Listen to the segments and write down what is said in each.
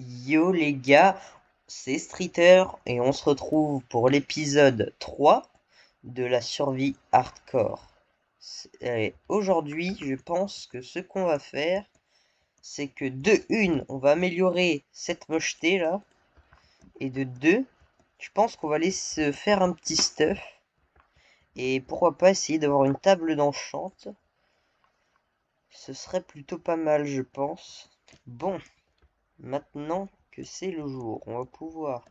Yo les gars, c'est Streeter et on se retrouve pour l'épisode 3 de la survie hardcore. Aujourd'hui, je pense que ce qu'on va faire, c'est que de une, on va améliorer cette mocheté là, et de deux, je pense qu'on va aller se faire un petit stuff, et pourquoi pas essayer d'avoir une table d'enchante. Ce serait plutôt pas mal, je pense. Bon, maintenant que c'est le jour, on va pouvoir,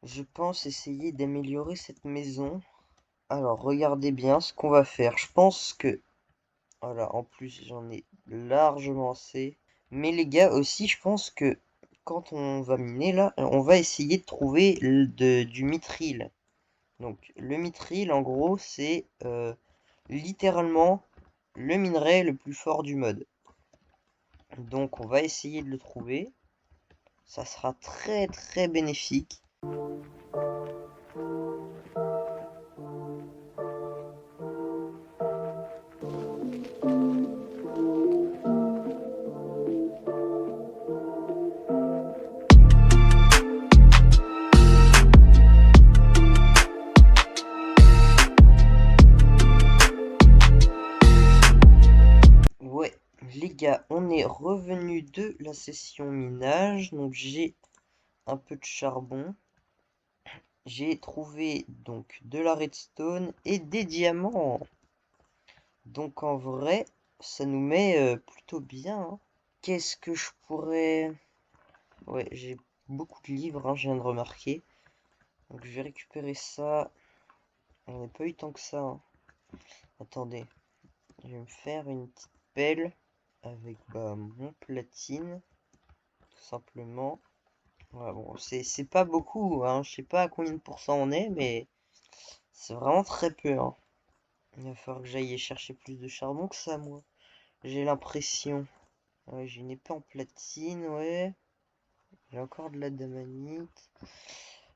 je pense, essayer d'améliorer cette maison. Alors, regardez bien ce qu'on va faire. Je pense que... Voilà, en plus, j'en ai largement assez. Mais les gars, aussi, je pense que quand on va miner, là, on va essayer de trouver du mithril. Donc, le mithril, en gros, c'est littéralement le minerai le plus fort du mode. Donc, on va essayer de le trouver. Ça sera très très bénéfique. Ouais, les gars, on est revenu de la session minage. Donc j'ai un peu de charbon. J'ai trouvé donc de la redstone et des diamants. Donc en vrai, ça nous met plutôt bien, hein. Qu'est-ce que je pourrais... Ouais, j'ai beaucoup de livres, hein, je viens de remarquer. Donc je vais récupérer ça. J'en ai pas eu tant que ça, hein. Attendez, je vais me faire une petite pelle avec mon platine, tout simplement. Voilà, bon, c'est pas beaucoup, hein. Je sais pas à combien de pourcents on est, mais c'est vraiment très peu, hein. Il va falloir que j'aille chercher plus de charbon que ça, moi. J'ai l'impression. Ouais, j'ai une épée en platine, ouais. J'ai encore de la damanite.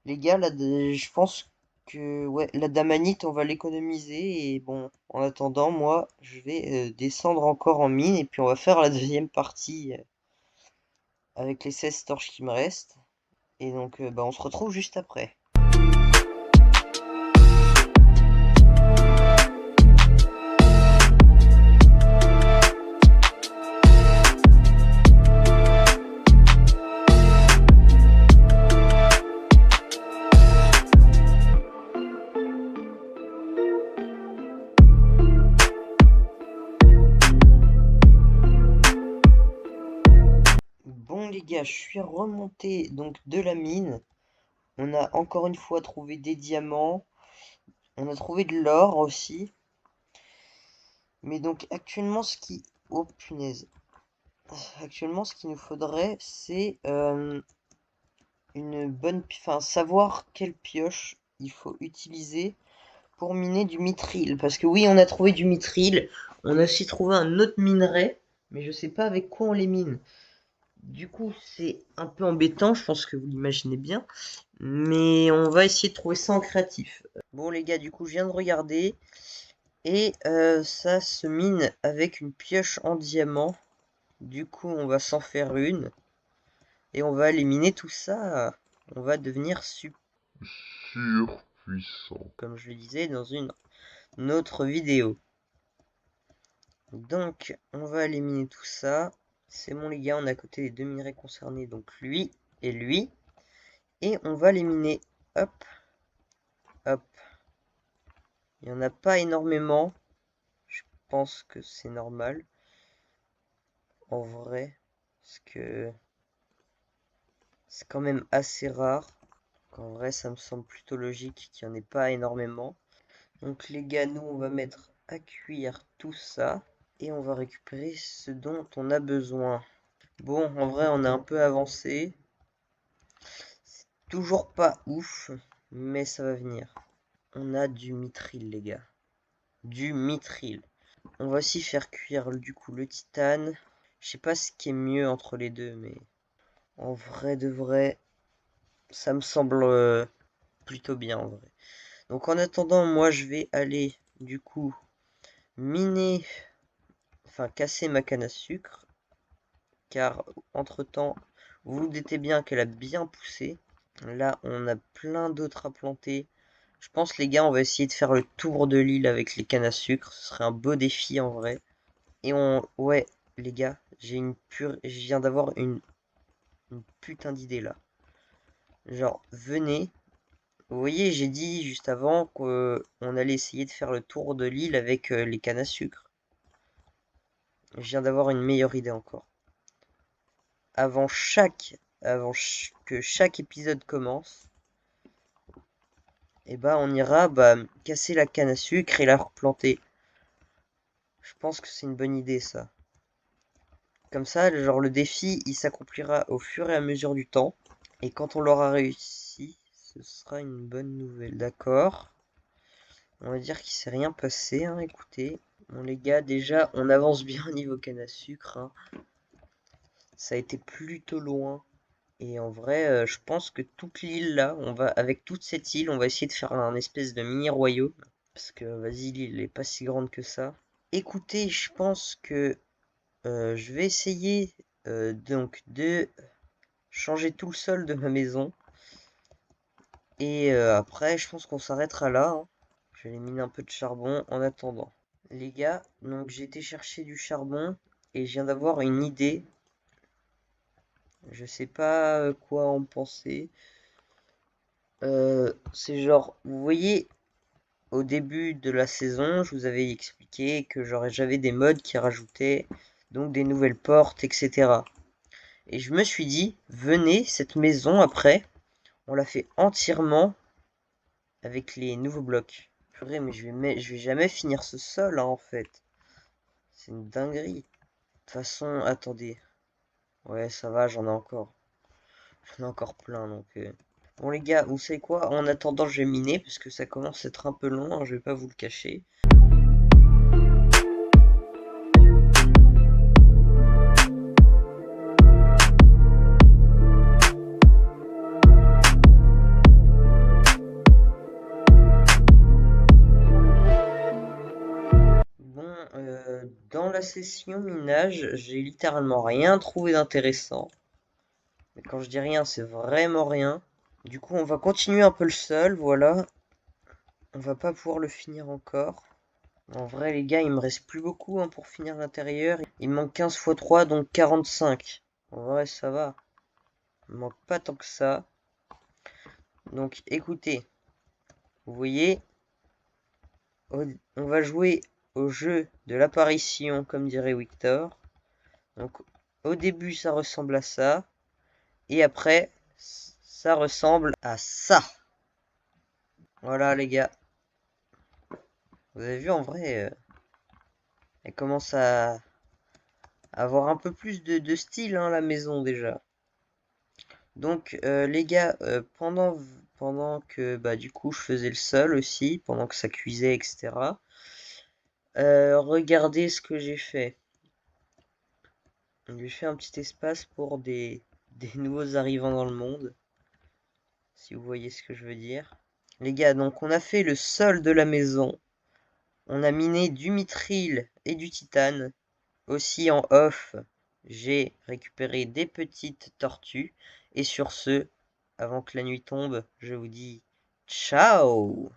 Les gars, là, je pense que ouais, la damanite, on va l'économiser. Et bon, en attendant, moi, je vais descendre encore en mine. Et puis on va faire la deuxième partie avec les 16 torches qui me restent. Et donc, on se retrouve juste après. Bon les gars, je suis remonté donc de la mine. On a encore une fois trouvé des diamants. On a trouvé de l'or aussi. Mais donc actuellement ce qui... Oh punaise. Actuellement ce qu'il nous faudrait c'est une bonne... Enfin savoir quelle pioche il faut utiliser pour miner du mithril. Parce que oui, on a trouvé du mithril. On a aussi trouvé un autre minerai. Mais je sais pas avec quoi on les mine. Du coup, c'est un peu embêtant, je pense que vous l'imaginez bien. Mais on va essayer de trouver ça en créatif. Bon les gars, du coup, je viens de regarder. Et ça se mine avec une pioche en diamant. Du coup, on va s'en faire une. Et on va éliminer tout ça. On va devenir Surpuissant. comme je le disais dans une autre vidéo. Donc, on va éliminer tout ça. C'est bon les gars, on est à côté des deux minerais concernés. Donc lui et lui. Et on va éliminer. Hop. Hop. Il n'y en a pas énormément. Je pense que c'est normal. En vrai. Parce que c'est quand même assez rare. En vrai, ça me semble plutôt logique qu'il n'y en ait pas énormément. Donc les gars, nous, on va mettre à cuire tout ça. Et on va récupérer ce dont on a besoin. Bon, en vrai, on a un peu avancé. C'est toujours pas ouf. Mais ça va venir. On a du mithril, les gars. Du mithril. On va aussi faire cuire du coup le titane. Je sais pas ce qui est mieux entre les deux, mais en vrai de vrai, ça me semble plutôt bien en vrai. Donc en attendant, moi je vais aller du coup miner, enfin casser ma canne à sucre, car entre temps Vous vous doutez bien qu'elle a bien poussé. Là, on a plein d'autres à planter. Je pense, les gars, on va essayer de faire le tour de l'île avec les cannes à sucre. Ce serait un beau défi en vrai. Et ouais, les gars, je viens d'avoir une putain d'idée là. Genre, venez. Vous voyez, j'ai dit juste avant qu'on allait essayer de faire le tour de l'île avec les cannes à sucre. Je viens d'avoir une meilleure idée encore. Avant que chaque épisode commence, et bah on ira casser la canne à sucre et la replanter. Je pense que c'est une bonne idée ça. Comme ça, genre le défi, il s'accomplira au fur et à mesure du temps. Et quand on l'aura réussi, ce sera une bonne nouvelle. D'accord. On va dire qu'il s'est rien passé, hein, écoutez. Bon les gars, déjà, on avance bien au niveau canne à sucre, hein. Ça a été plutôt loin. Et en vrai, je pense que toute l'île là, avec toute cette île, on va essayer de faire un espèce de mini royaume. Parce que, vas-y, l'île est pas si grande que ça. Écoutez, je pense que je vais essayer donc de changer tout le sol de ma maison. Et après, je pense qu'on s'arrêtera là, hein. Je vais miner un peu de charbon en attendant. Les gars, donc j'ai été chercher du charbon et je viens d'avoir une idée. Je sais pas quoi en penser. C'est genre, vous voyez, au début de la saison, je vous avais expliqué que j'avais des mods qui rajoutaient donc des nouvelles portes, etc. Et je me suis dit, venez, cette maison après, on l'a fait entièrement avec les nouveaux blocs. Purée, mais je vais jamais finir ce sol, hein, en fait. C'est une dinguerie. De toute façon, attendez. Ouais, ça va, j'en ai encore. J'en ai encore plein, donc... Bon les gars, vous savez quoi? En attendant, je vais miner, parce que ça commence à être un peu long, hein, je vais pas vous le cacher. Bon, dans la session minage, j'ai littéralement rien trouvé d'intéressant. Mais quand je dis rien, c'est vraiment rien. Du coup, on va continuer un peu le sol, voilà. On va pas pouvoir le finir encore. En vrai, les gars, il me reste plus beaucoup, hein, pour finir l'intérieur. Il me manque 15 x 3, donc 45. En vrai, ça va. Il me manque pas tant que ça. Donc, écoutez. Vous voyez, on va jouer au jeu de l'apparition, comme dirait Victor. Donc, au début, ça ressemble à ça. Et après, ça ressemble à ça. Voilà, les gars. Vous avez vu, en vrai, elle commence à avoir un peu plus de style, hein, la maison, déjà. Donc, les gars, pendant que, du coup, je faisais le sol aussi, pendant que ça cuisait, etc. Regardez ce que j'ai fait. J'ai fait un petit espace pour des nouveaux arrivants dans le monde. Si vous voyez ce que je veux dire. Les gars, donc on a fait le sol de la maison. On a miné du mithril et du titane. Aussi en off, j'ai récupéré des petites tortues. Et sur ce, avant que la nuit tombe, je vous dis ciao!